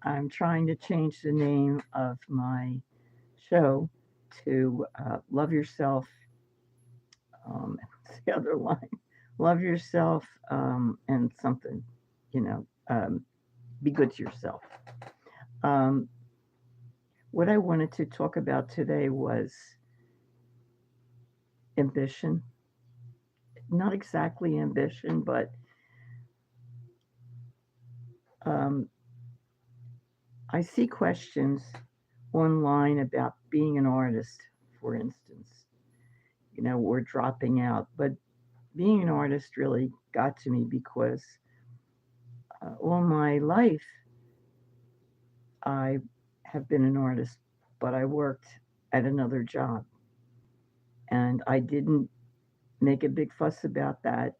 I'm trying to change the name of my show to Love Yourself. What's the other line? Love yourself and something, you know, be good to yourself. Um, what I wanted to talk about today was ambition. Not exactly ambition, but um, I see questions online about being an artist, for instance, or dropping out. But being an artist really got to me because all my life I have been an artist, but I worked at another job and I didn't make a big fuss about that,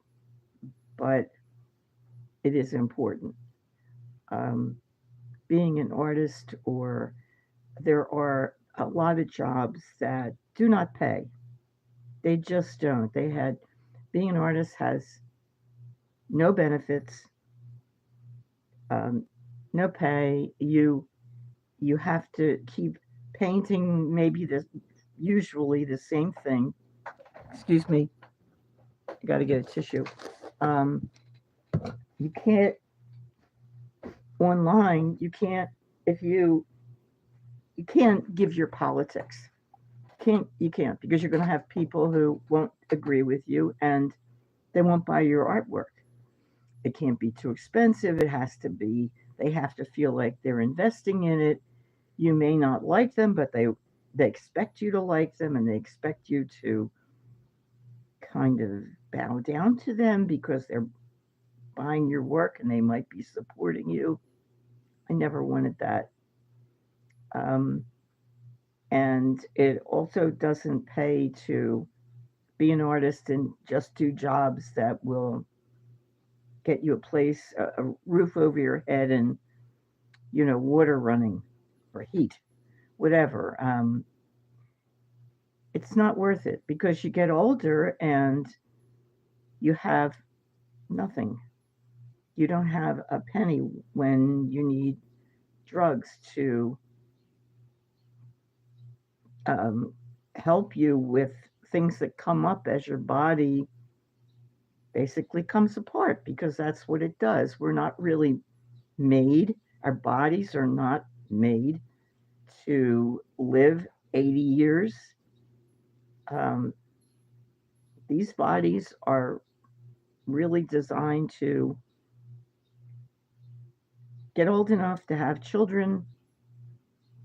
but it is important. Um, Being an artist, or there are a lot of jobs that do not pay. They just don't. Being an artist has no benefits, um, no pay. You have to keep painting maybe usually the same thing. Excuse me, I got to get a tissue. Um, you can't online. You can't if you can't give your politics. You can't because you're going to have people who won't agree with you and they won't buy your artwork. It can't be too expensive. It has to be. They have to feel like they're investing in it. You may not like them, but they expect you to like them, and they expect you to kind of bow down to them because they're buying your work and they might be supporting you. I never wanted that. Um, and it also doesn't pay to be an artist and just do jobs that will get you a place, a roof over your head, and water running or heat, whatever. It's not worth it because you get older and you have nothing. You don't have a penny when you need drugs to um, help you with things that come up as your body basically comes apart because that's what it does. We're not really made, our bodies are not made to live 80 years. Um, these bodies are really designed to get old enough to have children,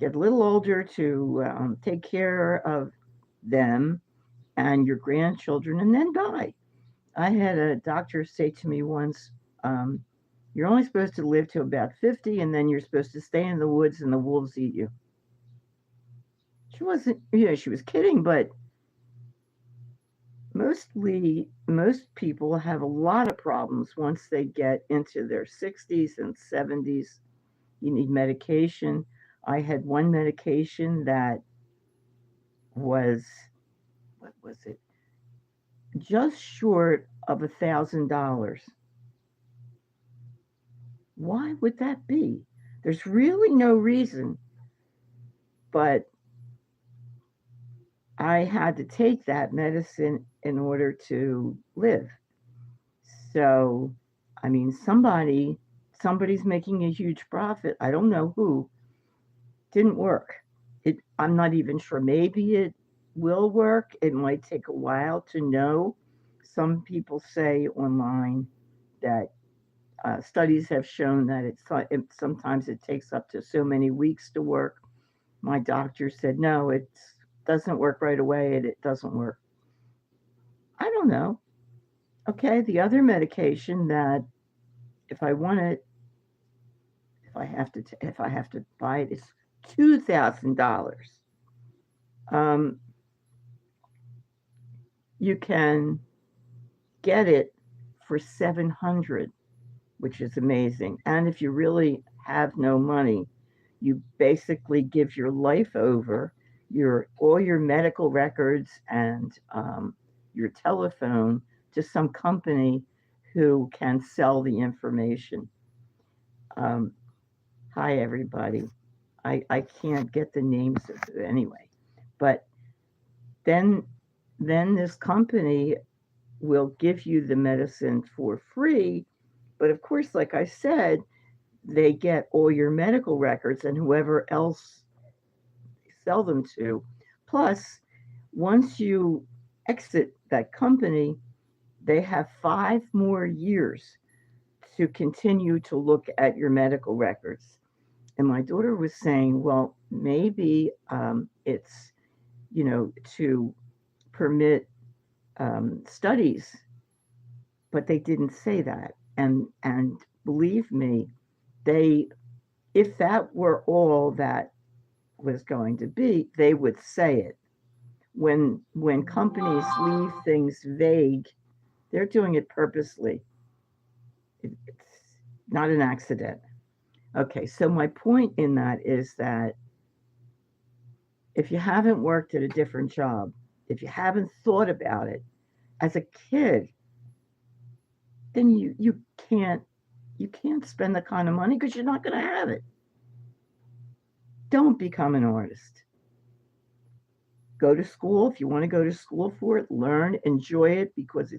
get a little older to take care of them and your grandchildren, and then die. I had a doctor say to me once, um, "You're only supposed to live to about 50, and then you're supposed to stay in the woods and the wolves eat you." She wasn't, she was kidding, but most people have a lot of problems once they get into their 60s and 70s. You need medication. I had one medication that was, what was it? Just short of $1,000. Why would that be? There's really no reason, but I had to take that medicine in order to live. So, I mean, somebody's making a huge profit. I don't know who. Didn't work. I'm not even sure. Maybe it will work. It might take a while to know. Some people say online that studies have shown that sometimes it takes up to so many weeks to work. My doctor said no, it doesn't work right away, and it doesn't work. I don't know. Okay, the other medication that if I want it, if I have to buy it, it's $2,000. Um, you can get it for 700, which is amazing. And if you really have no money, you basically give your life over, your all your medical records and your telephone to some company who can sell the information. Um, Hi, everybody. I can't get the names of it anyway. But then this company will give you the medicine for free. But of course, like I said, they get all your medical records and whoever else sell them to. Plus, once you exit that company, they have 5 more years to continue to look at your medical records. And my daughter was saying, well, maybe it's, to permit studies, but they didn't say that. And believe me, they if that were all that was going to be, they would say it. When companies leave things vague, they're doing it purposely. It's not an accident. Okay, so my point in that is that if you haven't worked at a different job, if you haven't thought about it as a kid, then can't you can't spend the kind of money because you're not going to have it. Don't become an artist. Go to school if you want to go to school for it. Learn, enjoy it because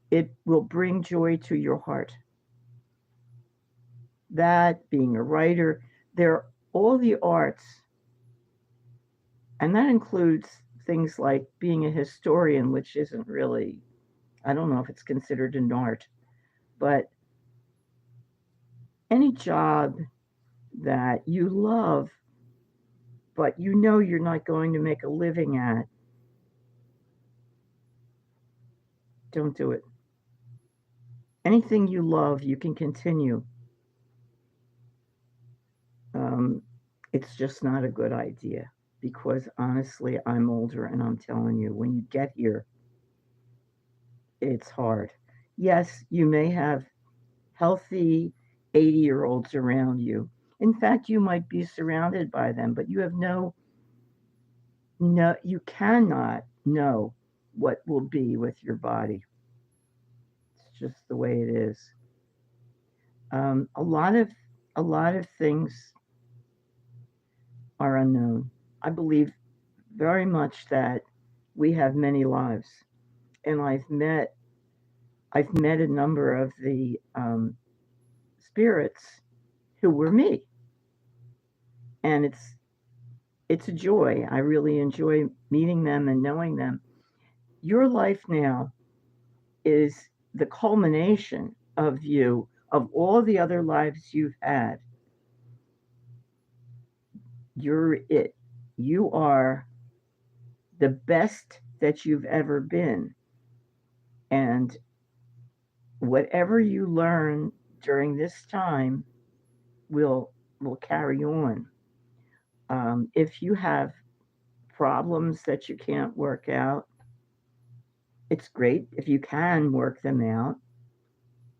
it will bring joy to your heart. That being a writer, there all the arts, and that includes things like being a historian, which isn't really, I don't know if it's considered an art, but any job that you love, but you know you're not going to make a living at, don't do it. Anything you love, you can continue. Um, it's just not a good idea because honestly, I'm older and I'm telling you, when you get here, it's hard. Yes, you may have healthy 80-year-olds around you. In fact, you might be surrounded by them, but you have you cannot know what will be with your body. It's just the way it is. Um, a lot of a lot of things are unknown. I believe very much that we have many lives, and I've met a number of the spirits who were me, and it's a joy. I really enjoy meeting them and knowing them. Your life now is the culmination of all the other lives you've had. You're it. You are the best that you've ever been. And whatever you learn during this time will carry on. If you have problems that you can't work out, it's great if you can work them out.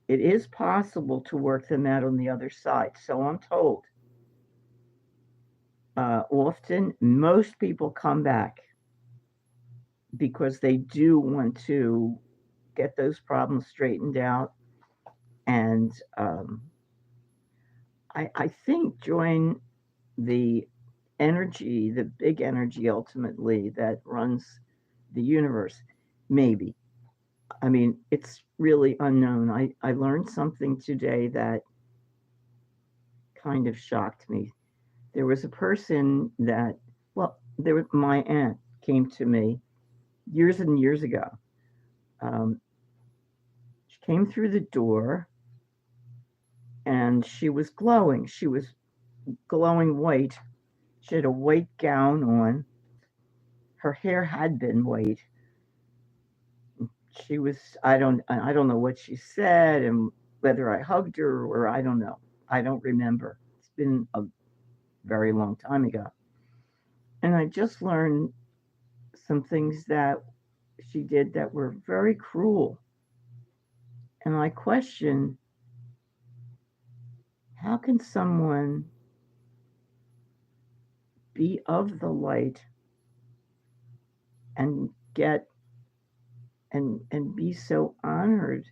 It is possible to work them out on the other side. So I'm told. Often, most people come back because they do want to get those problems straightened out. And I think join the energy, the big energy ultimately that runs the universe. Maybe. I mean, it's really unknown. I learned something today that kind of shocked me. There was a person that, well, my aunt came to me years and years ago. Um, she came through the door and she was glowing. She was glowing white. She had a white gown on. Her hair had been white. She was I don't know what she said and whether I hugged her or I don't know. I don't remember. It's been a very long time ago. And I just learned some things that she did that were very cruel. And I question, how can someone be of the light and get and be so honored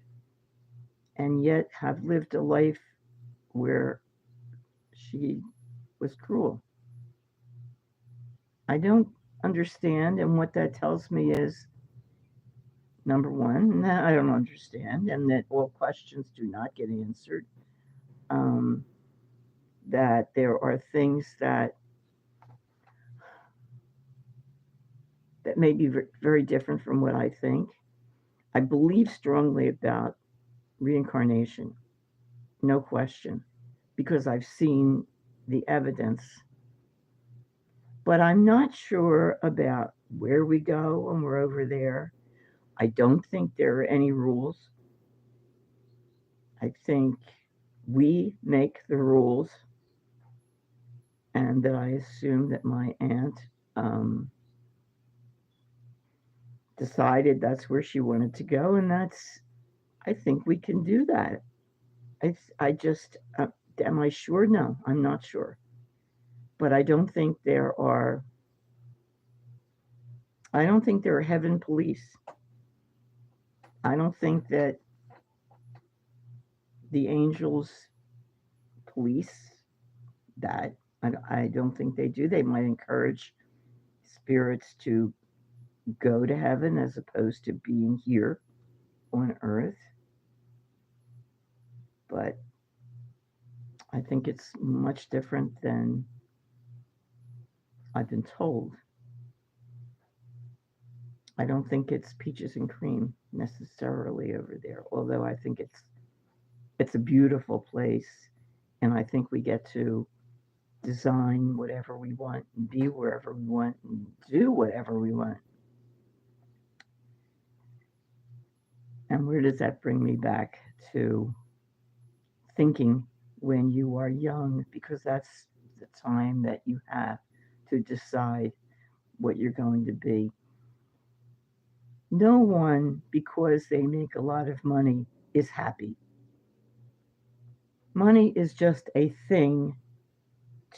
and yet have lived a life where she was cruel. I don't understand, and what that tells me is number one, that I don't understand, and that all questions do not get answered. Um, that there are things that may be very different from what I think. I believe strongly about reincarnation, no question, because I've seen the evidence. But I'm not sure about where we go when we're over there. I don't think there are any rules. I think we make the rules, and that I assume that my aunt um, decided that's where she wanted to go, and I think we can do that. I just, am I sure? No, I'm not sure. But I don't think there are heaven police. I don't think that the angels police that. I don't think they do. They might encourage spirits to go to heaven as opposed to being here on earth. But I think it's much different than I've been told. I don't think it's peaches and cream necessarily over there, although I think it's a beautiful place, and I think we get to design whatever we want and be wherever we want and do whatever we want. And where does that bring me back to thinking when you are young? Because that's the time that you have to decide what you're going to be. No one, because they make a lot of money, is happy. Money is just a thing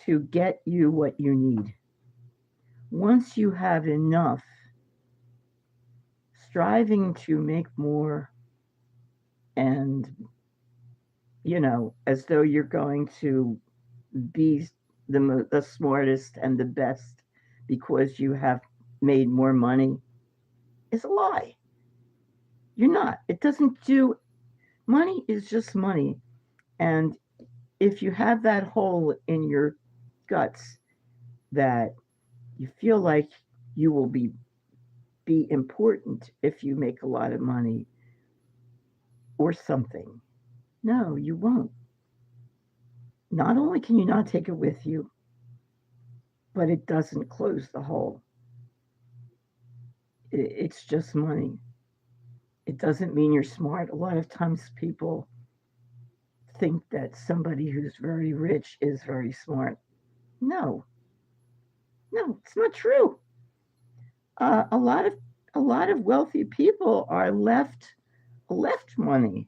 to get you what you need. Once you have enough, striving to make more and, as though you're going to be the smartest and the best because you have made more money is a lie. You're not. It doesn't do, money is just money. And if you have that hole in your guts that you feel like you will be important if you make a lot of money or something. No, you won't. Not only can you not take it with you, but it doesn't close the hole. It's just money. It doesn't mean you're smart. A lot of times people think that somebody who's very rich is very smart. No, no, it's not true. Uh, a lot of a lot of wealthy people are left money,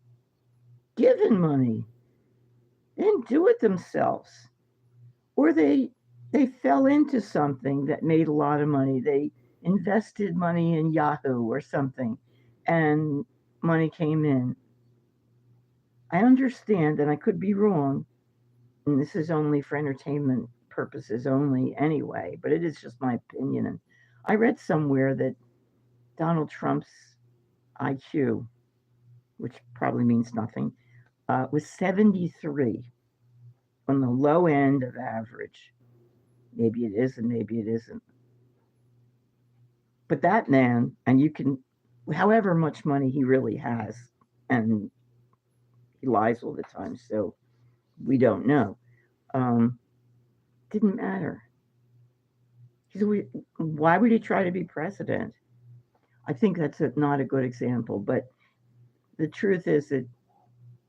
given money. They didn't do it themselves, or they fell into something that made a lot of money. They invested money in Yahoo or something, and money came in. I understand, and I could be wrong, and this is only for entertainment purposes only anyway, but it is just my opinion. And I read somewhere that Donald Trump's IQ, which probably means nothing, was 73 on the low end of average. Maybe it is and maybe it isn't. But that man, and you can, however much money he really has, and he lies all the time, so we don't know. Um, didn't matter. Why would he try to be president? I think that's not a good example. But the truth is that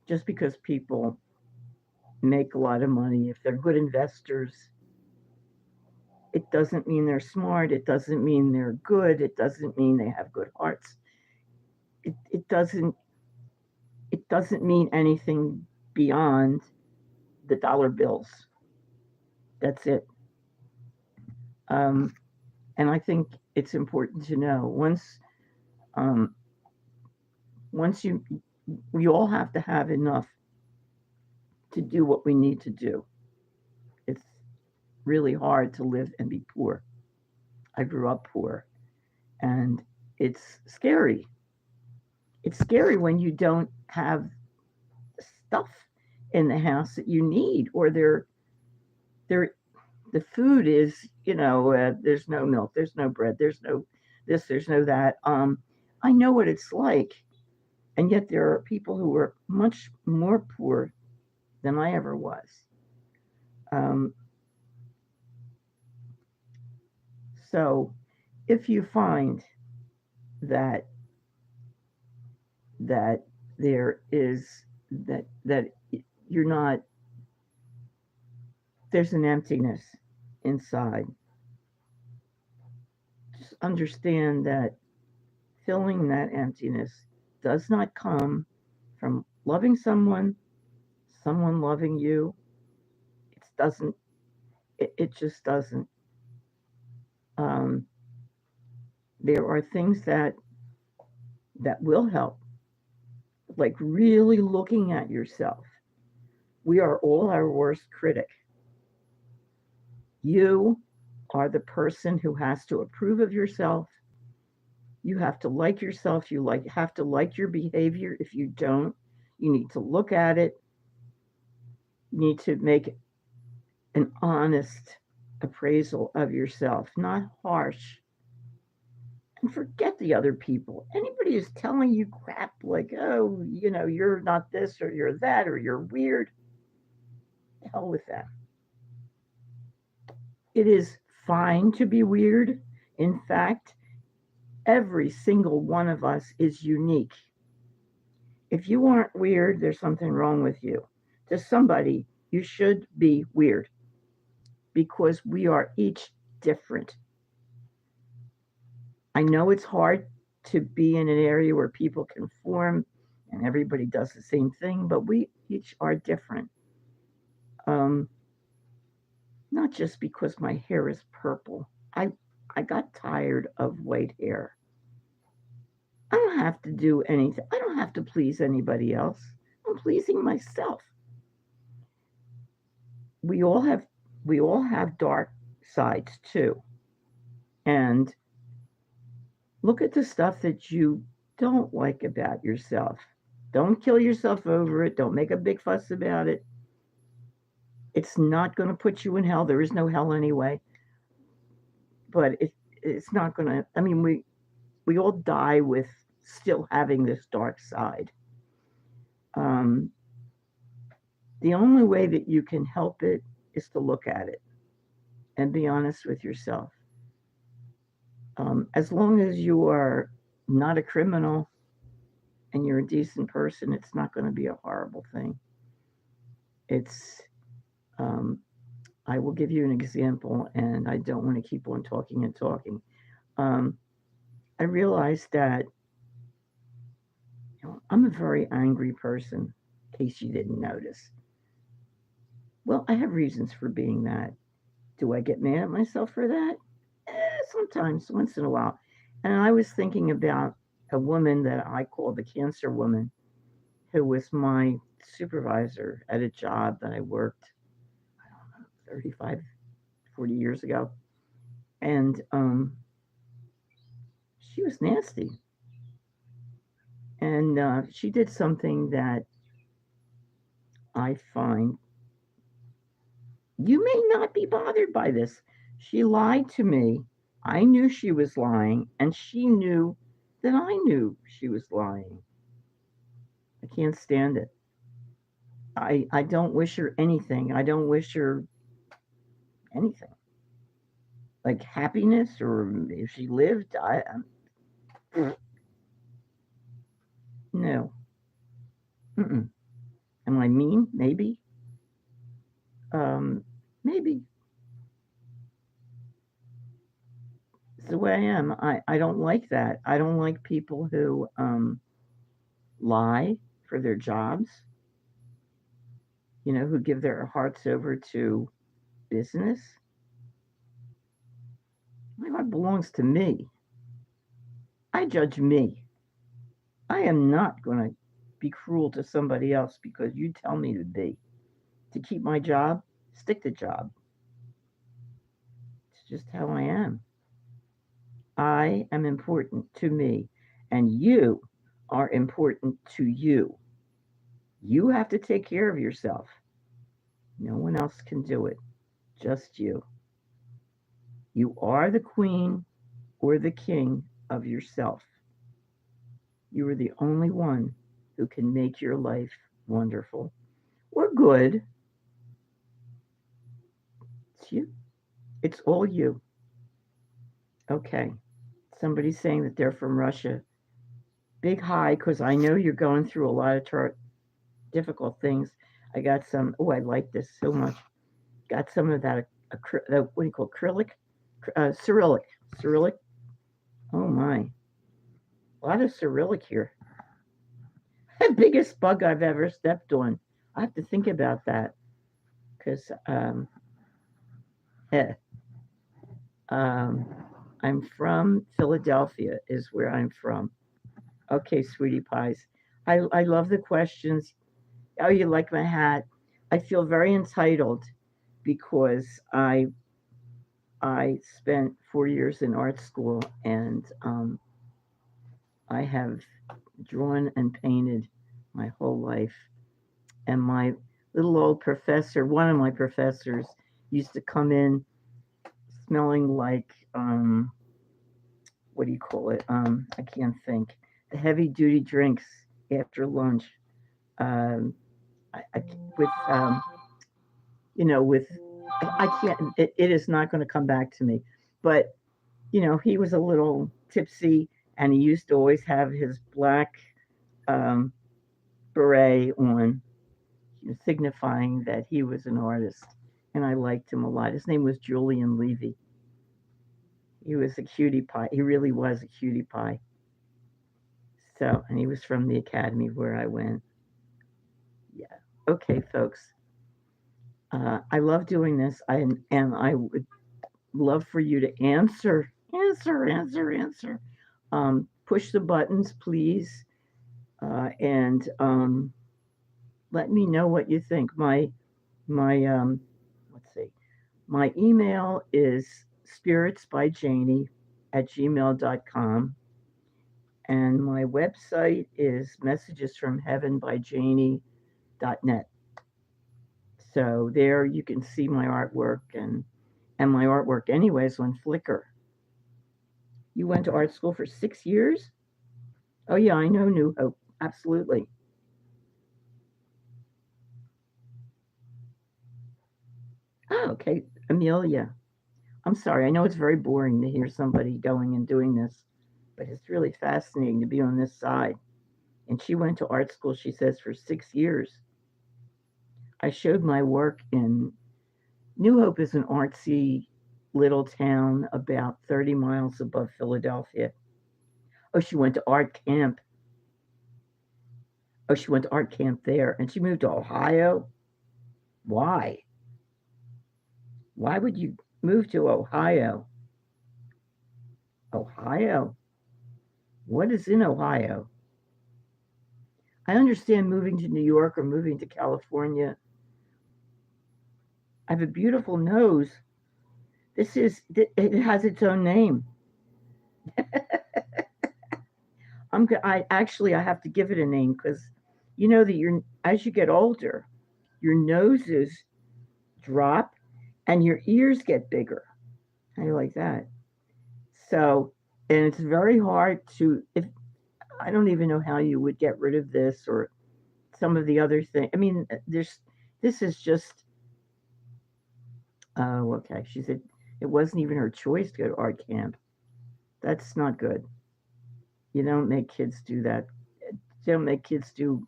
just because people make a lot of money, if they're good investors, it doesn't mean they're smart. It doesn't mean they're good. It doesn't mean they have good hearts. It doesn't mean anything beyond the dollar bills. That's it. Um, and I think it's important to know um, once we all have to have enough to do what we need to do. It's really hard to live and be poor. I grew up poor, and it's scary. It's scary when you don't have stuff in the house that you need, or they're the food is, there's no milk, there's no bread, there's no this, there's no that. I know what it's like, and yet there are people who are much more poor than I ever was. Um, so if you find that that there is that you're not there's an emptiness inside, just understand that filling that emptiness does not come from loving someone loving you. It doesn't. It just doesn't. Um, there are things that will help, like really looking at yourself. We are all our worst critic. You are the person who has to approve of yourself. You have to like yourself. Have to like your behavior. If you don't, you need to look at it. You need to make an honest appraisal of yourself, not harsh. And forget the other people. Anybody who's telling you crap like, oh, you're not this or you're that or you're weird, the hell with that. It is fine to be weird. In fact, every single one of us is unique. If you aren't weird, there's something wrong with you. To somebody, you should be weird because we are each different. I know it's hard to be in an area where people conform and everybody does the same thing, but we each are different. Um, Not just because my hair is purple. I got tired of white hair. I don't have to do anything. I don't have to please anybody else. I'm pleasing myself. We all have we all have dark sides too. And look at the stuff that you don't like about yourself. Don't kill yourself over it. Don't make a big fuss about it. It's not going to put you in hell. There is no hell anyway. But it's not going to. I mean, we all die with still having this dark side. Um, the only way that you can help it is to look at it and be honest with yourself. As long as you are not a criminal and you're a decent person, it's not going to be a horrible thing. It's, um, I will give you an example, and I don't want to keep on talking and talking. Um, I realized that I'm a very angry person, in case you didn't notice. Well, I have reasons for being that. Do I get mad at myself for that? Sometimes, once in a while. And I was thinking about a woman that I call the cancer woman, who was my supervisor at a job that I worked, I don't know, 35, 40 years ago. And she was nasty. And she did something that I find you may not be bothered by this. She lied to me. I knew she was lying, and she knew that I knew she was lying. I can't stand it. I don't wish her anything. I don't wish her anything. Like happiness, or if she lived, no. Mm-mm. Am I mean? Maybe. Um, Maybe. It's the way I am. I don't like that. I don't like people who lie for their jobs, who give their hearts over to business. My heart belongs to me. I judge me. I am not going to be cruel to somebody else because you tell me to be. To keep my job, stick to job. just how I am. I am important to me, and you are important to you. You have to take care of yourself. No one else can do it, just you. You are the queen or the king of yourself. You are the only one who can make your life wonderful or good. It's you. It's all you. Okay. Somebody's saying that they're from Russia. Big hi, because I know you're going through a lot of difficult things. I got some. Oh, I like this so much. Got some of that. What do you call acrylic? Cyrillic. Cyrillic. Oh my. A lot of Cyrillic here. The biggest bug I've ever stepped on. I have to think about that because eh, um, I'm from Philadelphia, is where I'm from. Okay, sweetie pies. I love the questions. Oh, you like my hat? I feel very entitled because I spent 4 years in art school and I have drawn and painted my whole life. And my little old professor, one of my professors, used to come in smelling like what do you call it? I can't think. The heavy duty drinks after lunch. Um, I with with I can't. It is not going to come back to me. But he was a little tipsy, and he used to always have his black um, beret on, signifying that he was an artist. And I liked him a lot. His name was Julian Levy. He was a cutie pie. He really was a cutie pie. So, and he was from the academy where I went. Yeah. Okay, folks. I love doing this. And I would love for you to answer. Push the buttons, please, and let me know what you think. My let's see. My email is spiritsbyjanie at gmail.com. And my website is messagesfromheavenbyjanie.net. So there you can see my artwork and my artwork anyways on Flickr. You went to art school for 6 years? Oh yeah, I know New Hope. Absolutely. Oh, okay. Amelia. I'm sorry. I know it's very boring to hear somebody going and doing this, but it's really fascinating to be on this side. And she went to art school, she says, for 6 years. I showed my work in New Hope is an artsy little town about 30 miles above Philadelphia. Oh, she went to art camp. Oh, she went to art camp there and she moved to Ohio. Why? Why would you move to Ohio? Ohio? What is in Ohio? I understand moving to New York or moving to California. I have a beautiful nose. It has its own name. I have to give it a name because you know that as you get older, your noses drop and your ears get bigger. How do you like that? So, and it's very hard to, if I don't even know how you would get rid of this or some of the other things. I mean, this is just, oh, okay. She said it wasn't even her choice to go to art camp. That's not good. You don't make kids do that. You don't make kids do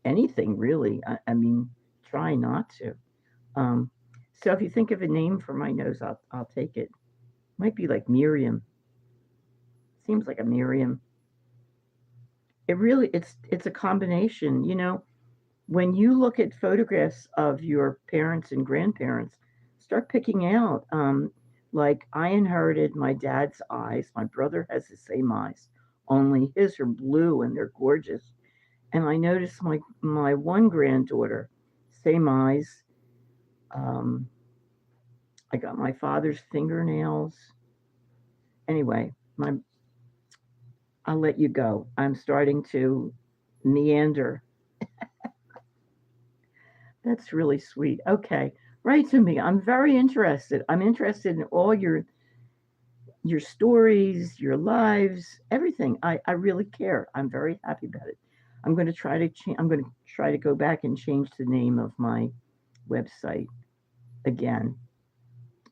anything really. I mean, try not to. Um, so if you think of a name for my nose, I'll take it. Might be like Miriam. Seems like a Miriam. It's a combination. When you look at photographs of your parents and grandparents, start picking out. Like I inherited my dad's eyes. My brother has the same eyes, only his are blue and they're gorgeous. And I noticed my one granddaughter, same eyes. Um, I got my father's fingernails. Anyway, I'll let you go. I'm starting to meander. That's really sweet. Okay. Write to me. I'm very interested. I'm interested in all your stories, your lives, everything. I really care. I'm very happy about it. I'm going to try to I'm going to try to go back and change the name of my website again.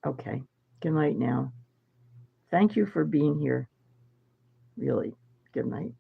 Okay. Good night now. Thank you for being here. Really. Good night.